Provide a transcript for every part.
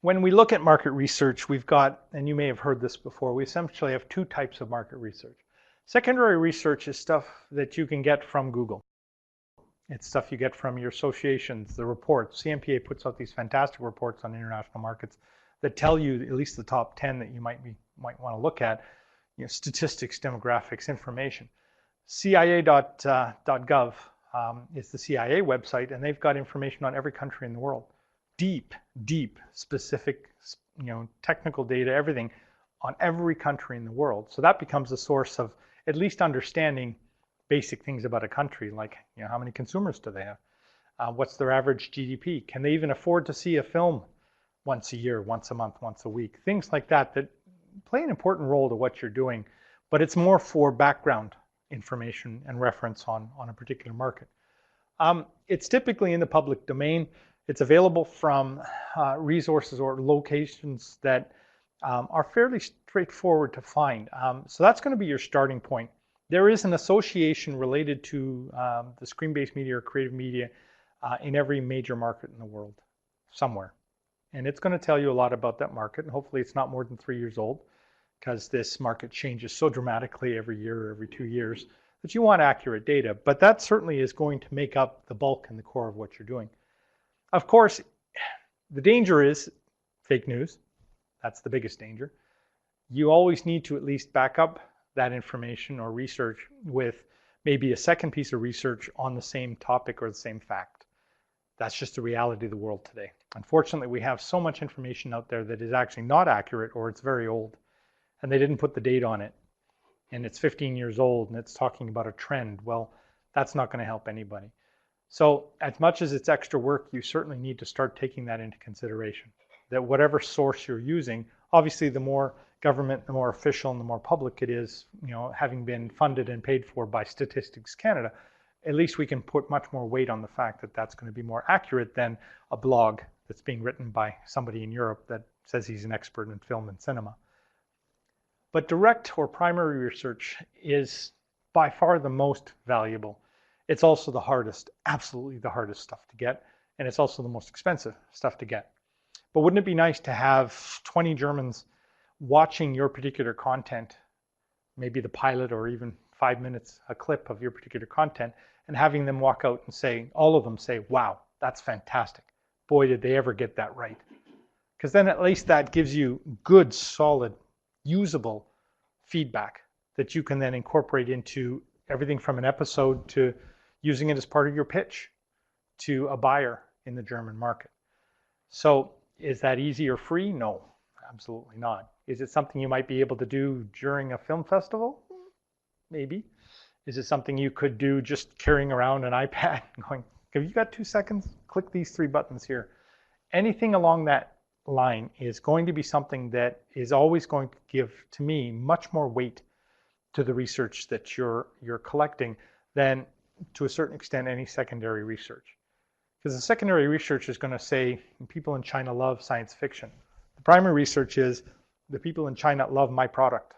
When we look at market research, we've got, and you may have heard this before, we essentially have two types of market research. Secondary research is stuff that you can get from Google. It's stuff you get from your associations, the reports. CMPA puts out these fantastic reports on international markets that tell you at least the top 10 that you might want to look at, statistics, demographics, information. CIA.gov is the CIA website, and they've got information on every country in the world. Deep, specific, technical data, everything on every country in the world. So that becomes a source of at least understanding basic things about a country, like how many consumers do they have? What's their average GDP? Can they even afford to see a film once a year, once a month, once a week? Things like that play an important role to what you're doing, but it's more for background information and reference on a particular market. It's typically in the public domain. It's available from resources or locations that are fairly straightforward to find. So that's going to be your starting point. There is an association related to the screen-based media or creative media in every major market in the world, somewhere. And it's going to tell you a lot about that market. And hopefully it's not more than 3 years old, because this market changes so dramatically every year or every 2 years that you want accurate data. But that certainly is going to make up the bulk and the core of what you're doing. Of course, the danger is fake news. That's the biggest danger. You always need to at least back up that information or research with maybe a second piece of research on the same topic or the same fact. That's just the reality of the world today. Unfortunately, we have so much information out there that is actually not accurate, or it's very old, and they didn't put the date on it, and it's 15 years old, and it's talking about a trend. Well, that's not going to help anybody. So as much as it's extra work, you certainly need to start taking that into consideration, that whatever source you're using, obviously the more government, the more official and the more public it is, having been funded and paid for by Statistics Canada, at least we can put much more weight on the fact that that's going to be more accurate than a blog that's being written by somebody in Europe that says he's an expert in film and cinema. But direct or primary research is by far the most valuable. It's also the hardest, absolutely the hardest stuff to get, and it's also the most expensive stuff to get. But wouldn't it be nice to have 20 Germans watching your particular content, maybe the pilot or even 5 minutes, a clip of your particular content, and having them walk out and say, all of them say, wow, that's fantastic. Boy, did they ever get that right. Because then at least that gives you good, solid, usable feedback that you can then incorporate into everything from an episode to using it as part of your pitch to a buyer in the German market. So is that easy or free? No, absolutely not. Is it something you might be able to do during a film festival? Maybe. Is it something you could do just carrying around an iPad and going, have you got 2 seconds? Click these 3 buttons here. Anything along that line is going to be something that is always going to give, to me, much more weight to the research that you're collecting than, to a certain extent, any secondary research. Because the secondary research is going to say people in China love science fiction. The primary research is the people in China love my product.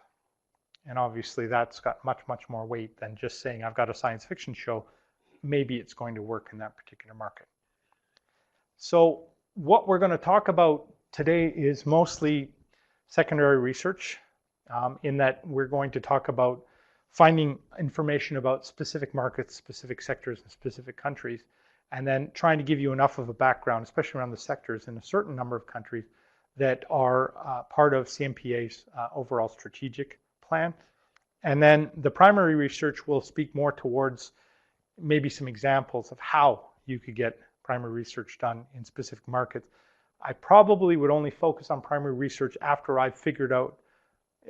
And obviously that's got much, much more weight than just saying I've got a science fiction show. Maybe it's going to work in that particular market. So what we're going to talk about today is mostly secondary research, in that we're going to talk about finding information about specific markets, specific sectors, and specific countries, and then trying to give you enough of a background, especially around the sectors in a certain number of countries that are part of CMPA's overall strategic plan. And then the primary research will speak more towards maybe some examples of how you could get primary research done in specific markets. I probably would only focus on primary research after I've figured out,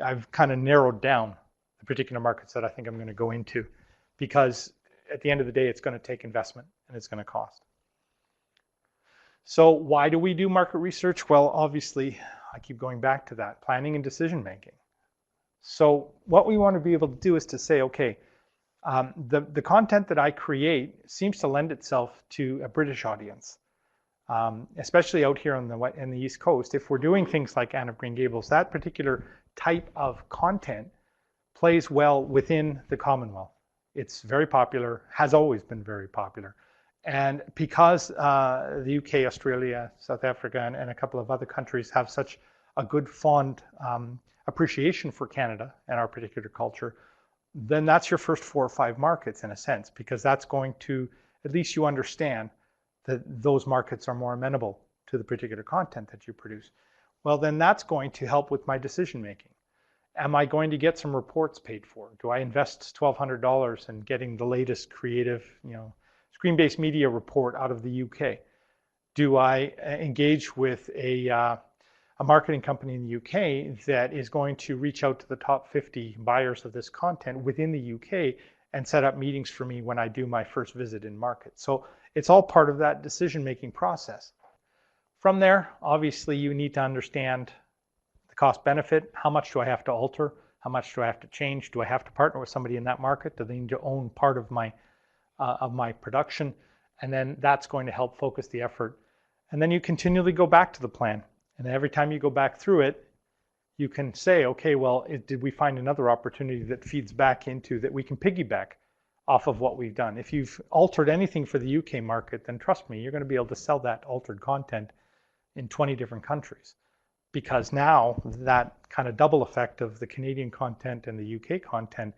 I've kind of narrowed down the particular markets that I think I'm going to go into, because at the end of the day, it's going to take investment and it's going to cost. So why do we do market research? Well, obviously, I keep going back to that, planning and decision making. So what we want to be able to do is to say, okay, the content that I create seems to lend itself to a British audience, especially out here on the East Coast. If we're doing things like Anne of Green Gables, that particular type of content plays well within the Commonwealth. It's very popular, has always been very popular, And because the UK, Australia, South Africa, and a couple of other countries have such a good fond appreciation for Canada and our particular culture, then that's your first 4 or 5 markets in a sense, because that's going to, at least you understand that those markets are more amenable to the particular content that you produce. Well, then that's going to help with my decision making. Am I going to get some reports paid for? Do I invest $1,200 in getting the latest creative, screen-based media report out of the UK? Do I engage with a marketing company in the UK that is going to reach out to the top 50 buyers of this content within the UK and set up meetings for me when I do my first visit in market? So it's all part of that decision-making process. From there, obviously, you need to understand the cost benefit. How much do I have to alter? How much do I have to change? Do I have to partner with somebody in that market? Do they need to own part of my production? And then that's going to help focus the effort. And then you continually go back to the plan. And every time you go back through it, you can say, okay, well, did we find another opportunity that feeds back into that we can piggyback off of what we've done? If you've altered anything for the UK market, then trust me, you're going to be able to sell that altered content in 20 different countries. Because now that kind of double effect of the Canadian content and the UK content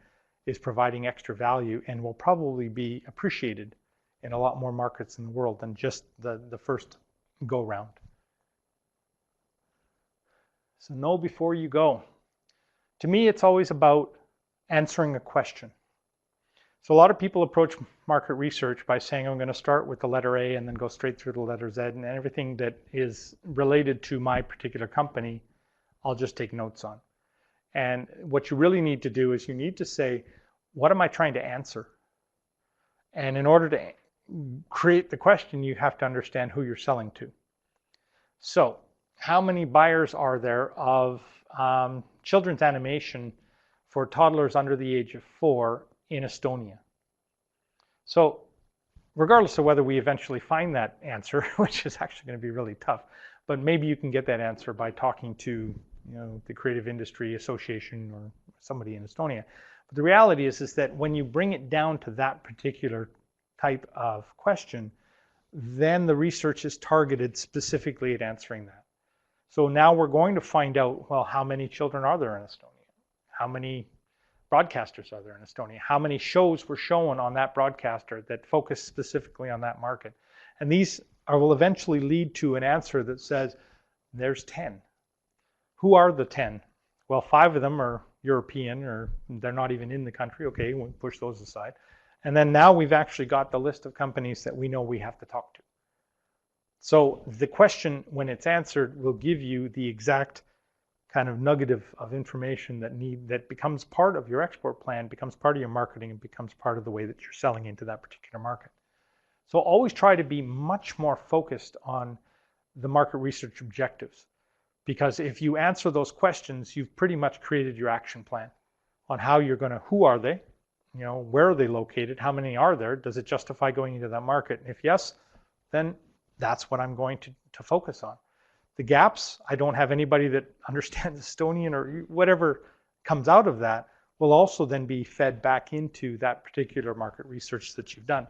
is providing extra value and will probably be appreciated in a lot more markets in the world than just the first go round. So know before you go. To me, it's always about answering a question. So a lot of people approach market research by saying, I'm going to start with the letter A and then go straight through the letter Z, and everything that is related to my particular company, I'll just take notes on. And what you really need to do is you need to say, what am I trying to answer? And in order to create the question, you have to understand who you're selling to. So how many buyers are there of children's animation for toddlers under the age of 4 in Estonia? So regardless of whether we eventually find that answer, which is actually going to be really tough, but maybe you can get that answer by talking to the Creative Industry Association or somebody in Estonia. But the reality is that when you bring it down to that particular type of question, then the research is targeted specifically at answering that. So now we're going to find out, well, how many children are there in Estonia? How many broadcasters are there in Estonia? How many shows were shown on that broadcaster that focus specifically on that market? And these will eventually lead to an answer that says, there's 10. Who are the 10? Well, 5 of them are European, or they're not even in the country. Okay, we'll push those aside. And then now we've actually got the list of companies that we know we have to talk to. So the question, when it's answered, will give you the exact kind of nugget of information that becomes part of your export plan, becomes part of your marketing, and becomes part of the way that you're selling into that particular market. So always try to be much more focused on the market research objectives, because if you answer those questions, you've pretty much created your action plan on how you're going to, who are they, where are they located, how many are there, does it justify going into that market? And if yes, then that's what I'm going to focus on. The gaps, I don't have anybody that understands Estonian, or whatever comes out of that will also then be fed back into that particular market research that you've done.